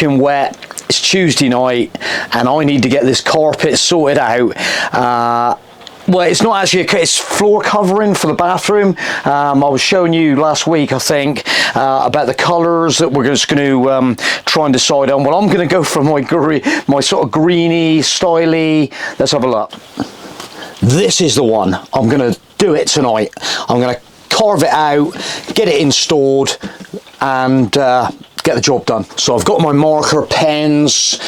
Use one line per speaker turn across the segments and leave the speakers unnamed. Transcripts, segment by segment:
soaking wet. It's Tuesday night and I need to get this carpet sorted out. Well, it's not actually it's floor covering for the bathroom. I was showing you last week, I think, about the colours that we're just going to try and decide on. Well, I'm going to go for my sort of greeny, styly. Let's have a look. This is the one. I'm going to do it tonight. I'm going to carve it out, get it installed, and get the job done. So I've got my marker pens,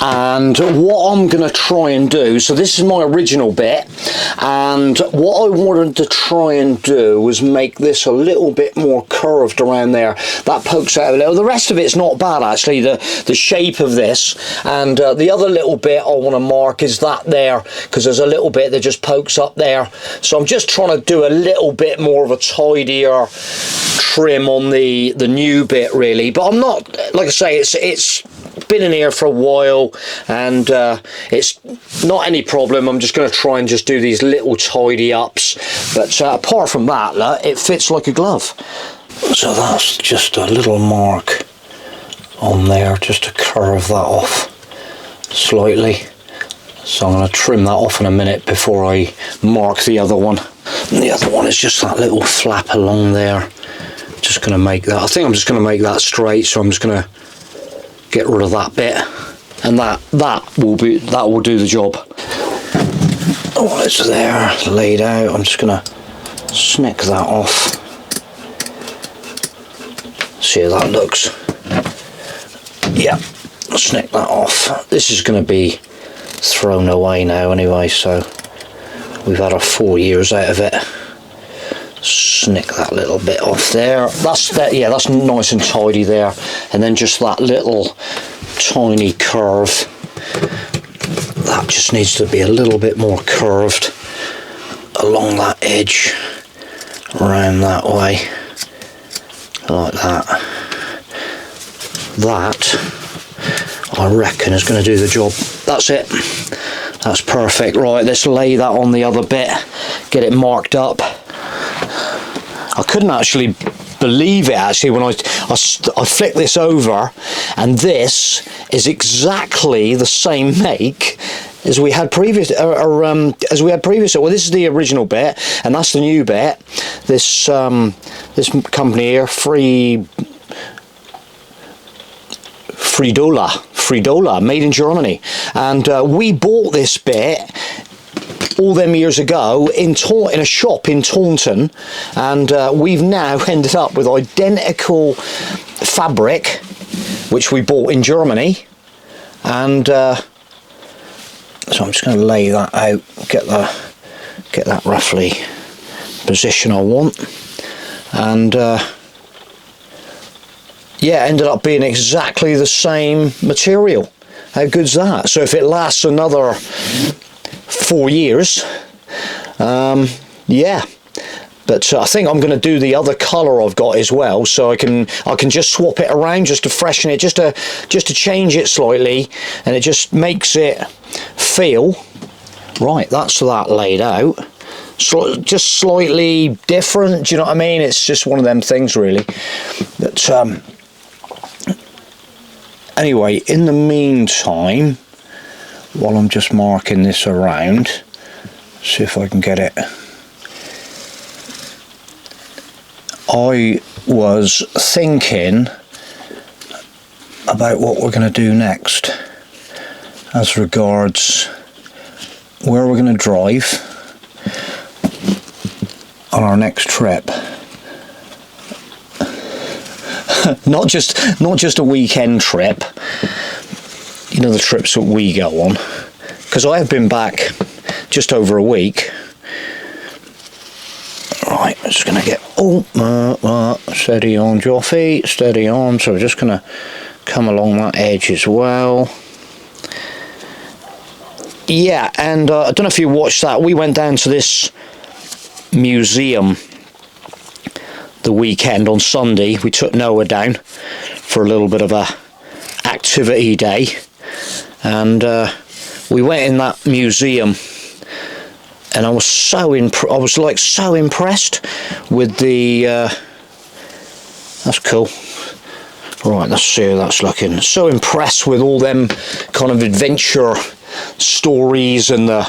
and what I'm going to try and do, so this is my original bit, and what I wanted to try and do was make this a little bit more curved around there. That pokes out a little. The rest of it's not bad actually, the shape of this, and the other little bit I want to mark is that there, because there's a little bit that just pokes up there. So I'm just trying to do a little bit more of a tidier trim on the new bit really, but I'm not, like I say, it's been in here for a while and it's not any problem. I'm just going to try and just do these little tidy ups, but apart from that, look, it fits like a glove. So that's just a little mark on there just to curve that off slightly. So I'm going to trim that off in a minute before I mark the other one. And the other one is just that little flap along there. Just going to make that, I think I'm just going to make that straight, so I'm just going to get rid of that bit, and that will do the job. Oh, it's there laid out. I'm just going to snick that off. See how that looks. Yeah, snick that off. This is going to be thrown away now anyway, so we've had our 4 years out of it. Snick that little bit off there. Yeah, that's nice and tidy there. And then just that little tiny curve, that just needs to be a little bit more curved along that edge, around that way, like that. That, I reckon, is going to do the job. That's it. That's perfect. Right, let's lay that on the other bit, get it marked up. I couldn't actually believe it actually when I flicked this over, and this is exactly the same make as we had previous. Well, this is the original bit, and that's the new bit. This this company here, Friedola, made in Germany, and we bought this bit all them years ago in a shop in Taunton, and we've now ended up with identical fabric which we bought in Germany, and so I'm just going to lay that out, get that roughly position I want, and yeah, ended up being exactly the same material. How good's that? So if it lasts another 4 years, yeah, but I think I'm going to do the other colour I've got as well, so I can just swap it around just to freshen it, just to change it slightly, and it just makes it feel right. That's that laid out, just slightly different. Do you know what I mean? It's just one of them things really. But anyway, in the meantime, while I'm just marking this around, see if I can get it. I was thinking about what we're going to do next as regards where we're going to drive on our next trip. not just a weekend trip, you know, the trips that we go on, because I have been back just over a week. Right, I'm just going to get, steady on, Joffy, steady on. So we're just going to come along that edge as well. Yeah, and I don't know if you watched that, we went down to this museum the weekend on Sunday. We took Noah down for a little bit of a activity day, and we went in that museum, and I was so impressed with the that's cool, Right, let's see how that's looking. So impressed with all them kind of adventure stories and the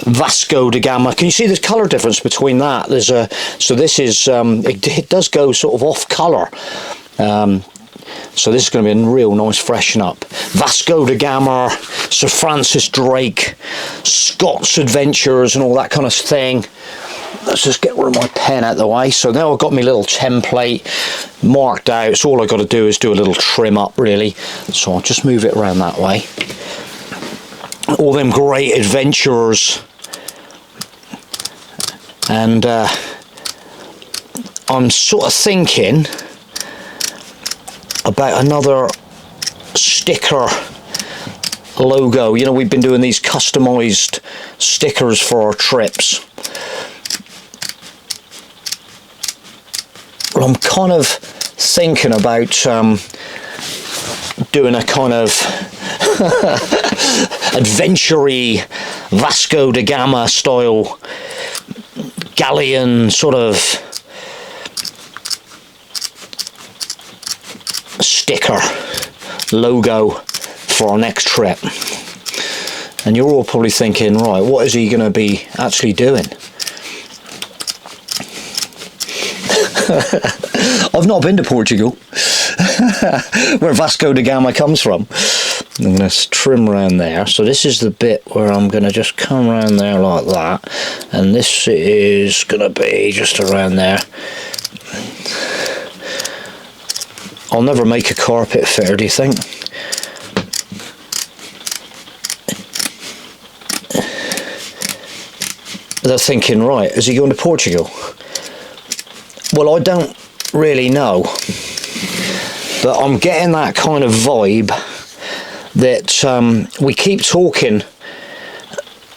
Vasco da Gama. Can you see the colour difference between that? There's a, so this is it does go sort of off colour. So this is going to be a real nice freshen up. Vasco da Gama, Sir Francis Drake, Scott's Adventures and all that kind of thing. Let's just get rid of my pen out of the way. So now I've got my little template marked out. So all I've got to do is do a little trim up really. So I'll just move it around that way. All them great adventures. And I'm sort of thinking about another sticker logo. You know, we've been doing these customized stickers for our trips. Well, I'm kind of thinking about doing a kind of adventure-y Vasco da Gama style galleon sort of sticker logo for our next trip. And you're all probably thinking, right, what is he going to be actually doing? I've not been to Portugal, where Vasco da Gama comes from. I'm going to trim around there. So this is the bit where I'm going to just come around there like that, and this is going to be just around there. I'll never make a carpet fitter, do you think? They're thinking, right, is he going to Portugal? Well, I don't really know, but I'm getting that kind of vibe that we keep talking,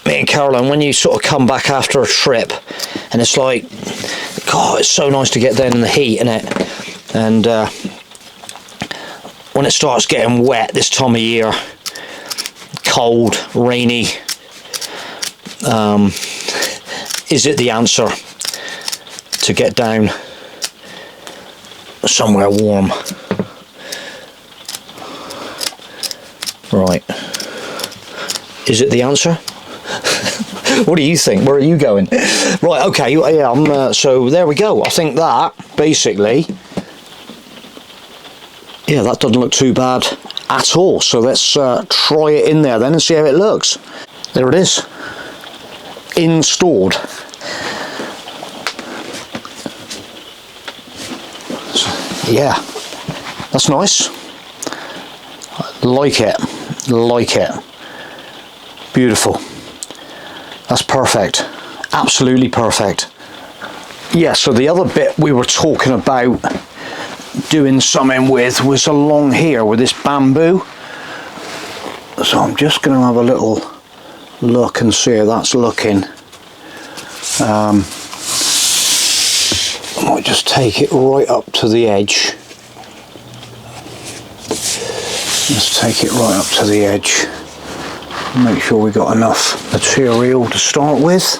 me and Caroline, when you sort of come back after a trip and it's like, God, it's so nice to get down in the heat, innit? And when it starts getting wet this time of year, cold, rainy, is it the answer to get down somewhere warm? Right, is it the answer? What do you think? Where are you going? Right, okay, yeah, so there we go. I think that basically, yeah, that doesn't look too bad at all. So let's try it in there then and see how it looks. There it is, installed. Yeah, that's nice. Like it, like it. Beautiful. That's perfect. Absolutely perfect. Yeah, so the other bit we were talking about doing something with was along here with this bamboo. So I'm just going to have a little look and see how that's looking. I might just take it right up to the edge. Let's take it right up to the edge. Make sure we got enough material to start with.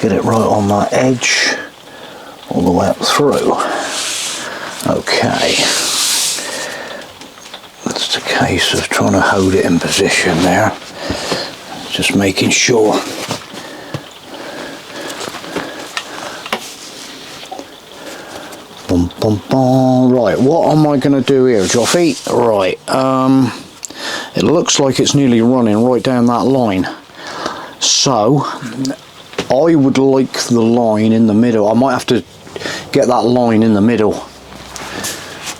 Get it right on that edge, all the way up through. Okay. It's a case of trying to hold it in position there. Just making sure. Bum, bum, bum. Right, what am I going to do here, Joffy? Right, it looks like it's nearly running right down that line. So, I would like the line in the middle. I might have to get that line in the middle,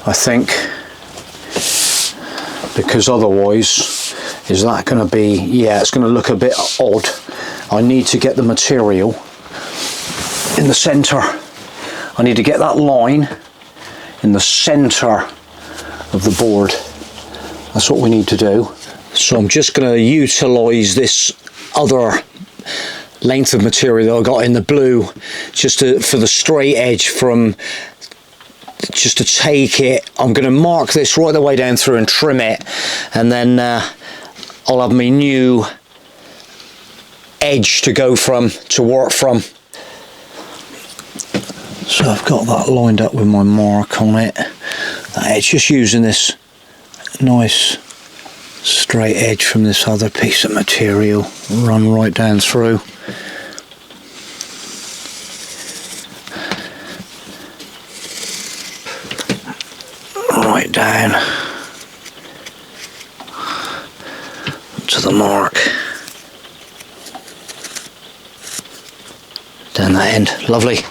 I think, because otherwise, is that going to be, yeah, it's going to look a bit odd. I need to get the material in the centre. I need to get that line in the centre of the board. That's what we need to do. So I'm just going to utilise this other length of material that I got in the blue, just for the straight edge, from just to take it. I'm going to mark this right the way down through and trim it, and then I'll have my new edge to go from, to work from. So I've got that lined up with my mark on it. It's just using this nice straight edge from this other piece of material, run right down through. Right down to the mark. Down that end, lovely.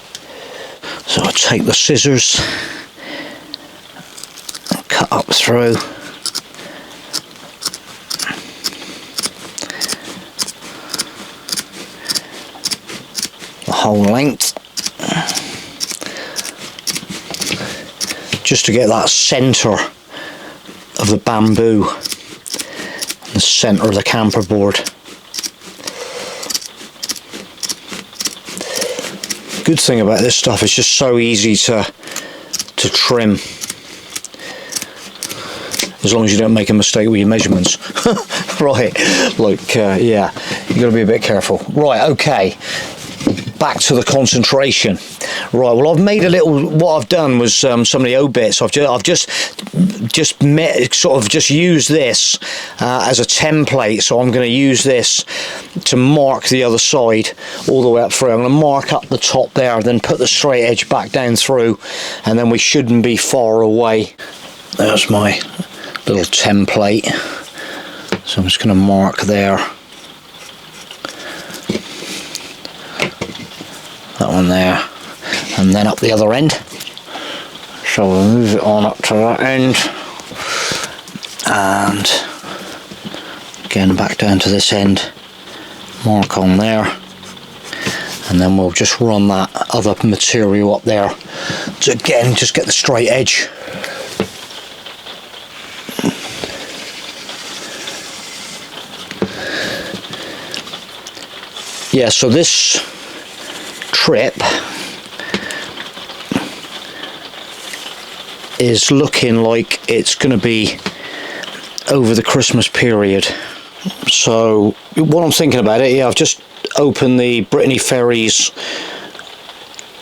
So I take the scissors and cut up through. The whole length. Just to get that centre of the bamboo, the centre of the camper board. Good thing about this stuff, it's just so easy to trim, as long as you don't make a mistake with your measurements. Right, like yeah, you've got to be a bit careful. Right, okay, back to the concentration. Right, well, I've made a little, what I've done was some of the O-bits. I've just used this as a template, so I'm going to use this to mark the other side all the way up through. I'm going to mark up the top there, then put the straight edge back down through, and then we shouldn't be far away. There's my little template. So I'm just going to mark there. That one there. And then up the other end. So we'll move it on up to that end, and again back down to this end, mark on there, and then we'll just run that other material up there to again just get the straight edge. Yeah, so this trip is looking like it's going to be over the Christmas period. So what I'm thinking about it, yeah, I've just opened the BRITTANY FERRIES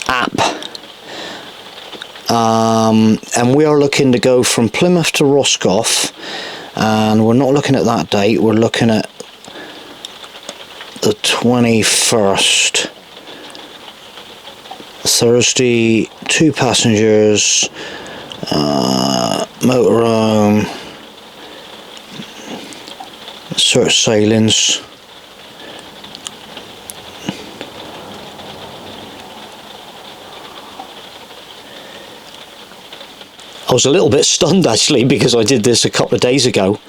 app, and we are looking to go from Plymouth to Roscoff, and we're not looking at that date, we're looking at the 21st, Thursday, 2 passengers, motorhome, search sailings. I was a little bit stunned actually, because I did this a couple of days ago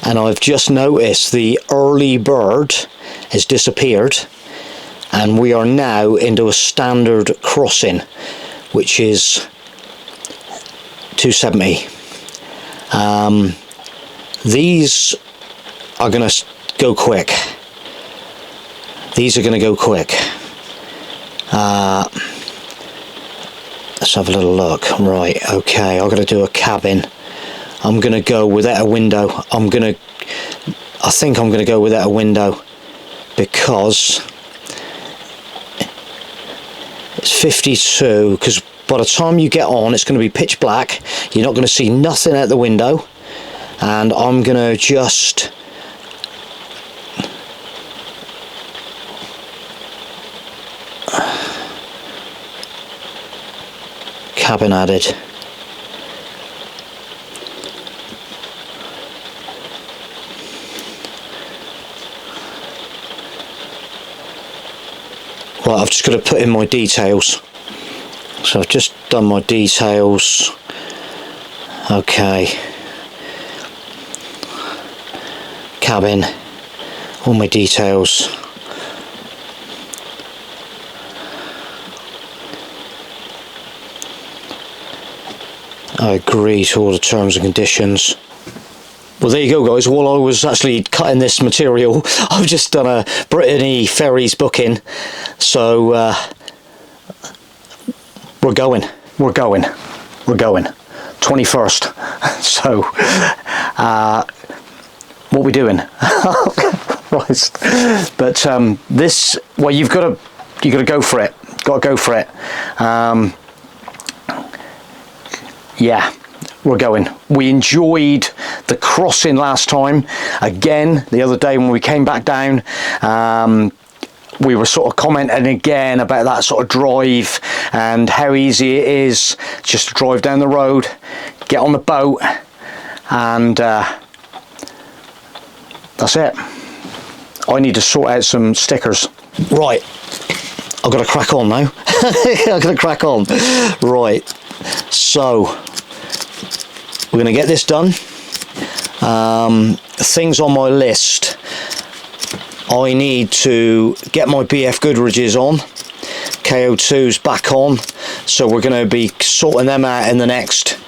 and I've just noticed the early bird has disappeared, and we are now into a standard crossing, which is 270. These are going to go quick. These are going to go quick. Let's have a little look. Right, okay, I've got to do a cabin. I'm going to go without a window. I think I'm going to go without a window, because it's 52, because by the time you get on it's going to be pitch black, you're not going to see nothing out the window, and I'm going to just cabin added. Right, I've just got to put in my details. So I've just done my details. Okay. Cabin. All my details. I agree to all the terms and conditions. Well, there you go, guys. While I was actually cutting this material, I've just done a BRITTANY FERRIES booking. So we're going. 21st. So what we're doing. Right. But this, well, you got to go for it. Got to go for it. Yeah, we're going. We enjoyed the crossing last time. Again, the other day when we came back down, we were sort of commenting again about that sort of drive and how easy it is just to drive down the road, get on the boat, and that's it. I need to sort out some stickers. Right, I've got to crack on now. I've got to crack on. Right, so we're going to get this done. Things on my list. I need to get my BF Goodridges on. KO2's back on. So we're going to be sorting them out in the next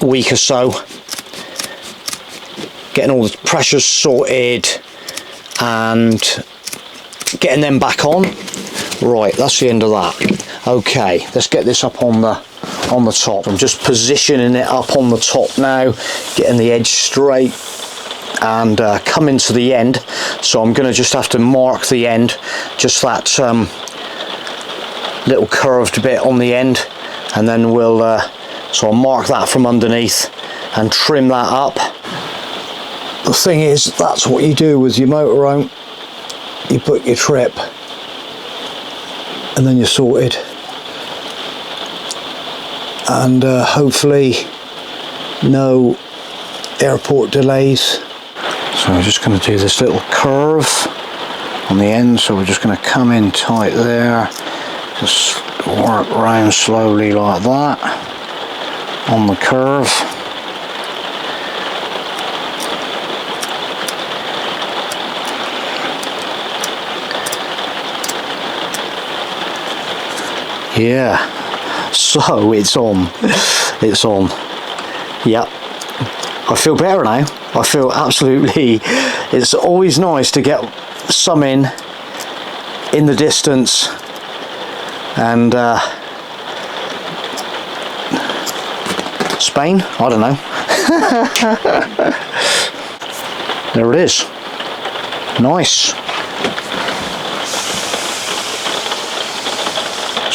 week or so. Getting all the pressures sorted and getting them back on. Right, that's the end of that. Okay, let's get this up on the top. I'm just positioning it up on the top now, getting the edge straight, and coming to the end. So I'm going to just have to mark the end, just that little curved bit on the end, and then we'll so I'll mark that from underneath and trim that up. The thing is, that's what you do with your motorhome. You put your trip and then you're sorted, and hopefully no airport delays. So I'm just going to do this little curve on the end, so we're just going to come in tight there, just work round slowly like that on the curve. Yeah, so it's on. It's on. Yep. I feel better now. I feel absolutely, it's always nice to get some in the distance, and Spain, I don't know. There it is. Nice.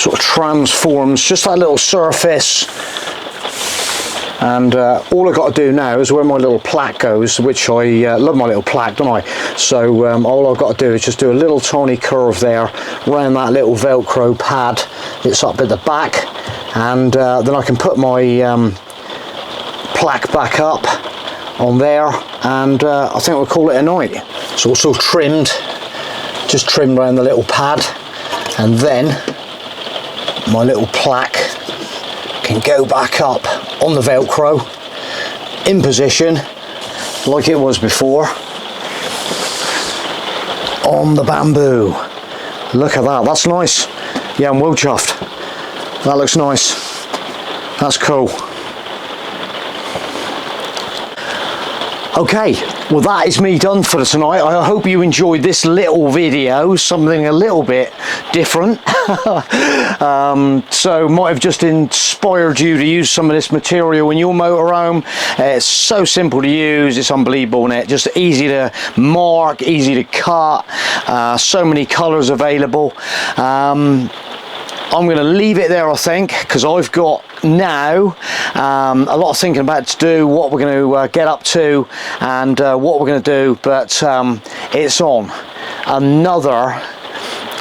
Sort of transforms just that little surface. And all I've got to do now is where my little plaque goes, which I love my little plaque, don't I? So all I've got to do is just do a little tiny curve there around that little Velcro pad that's up at the back, and then I can put my plaque back up on there, and I think we'll call it a night. It's also trimmed, just trimmed around the little pad, and then my little plaque can go back up on the Velcro in position like it was before on the bamboo. Look at that, that's nice. Yeah, I'm well chuffed. That looks nice. That's cool. Okay, well that is me done for tonight. I hope you enjoyed this little video, something a little bit different. So might have just inspired you to use some of this material in your motorhome. It's so simple to use, it's unbelievable, isn't it? Just easy to mark, easy to cut, so many colours available. I'm going to leave it there, I think, because I've got now a lot of thinking about to do, what we're going to get up to, and what we're going to do. But it's on another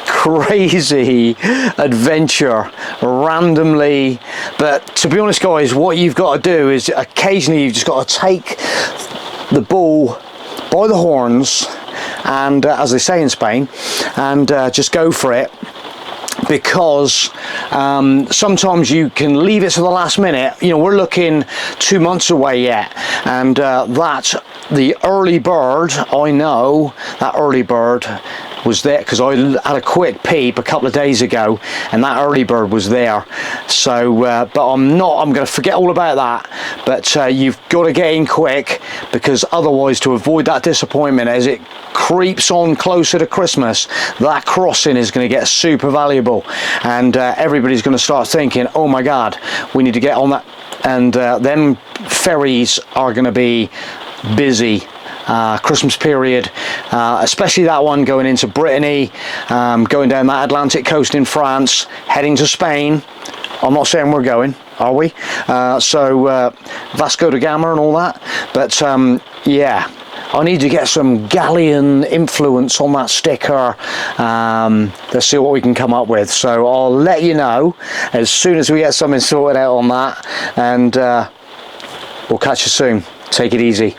crazy adventure randomly. But to be honest, guys, what you've got to do is occasionally you've just got to take the bull by the horns, and as they say in Spain, and just go for it. Because sometimes you can leave it to the last minute. You know, we're looking 2 months away yet, and that's the early bird. I know that early bird was there because I had a quick peep a couple of days ago, and that early bird was there. So but I'm going to forget all about that. But you've got to get in quick, because otherwise, to avoid that disappointment as it creeps on closer to Christmas, that crossing is going to get super valuable, and everybody's going to start thinking, oh my god, we need to get on that. And them ferries are going to be busy. Christmas period, especially that one going into Brittany, going down that Atlantic coast in France, heading to Spain. I'm not saying we're going, are we? So Vasco da Gama and all that, but yeah, I need to get some Galleon influence on that sticker. Let's see what we can come up with. So I'll let you know as soon as we get something sorted out on that, and we'll catch you soon. Take it easy.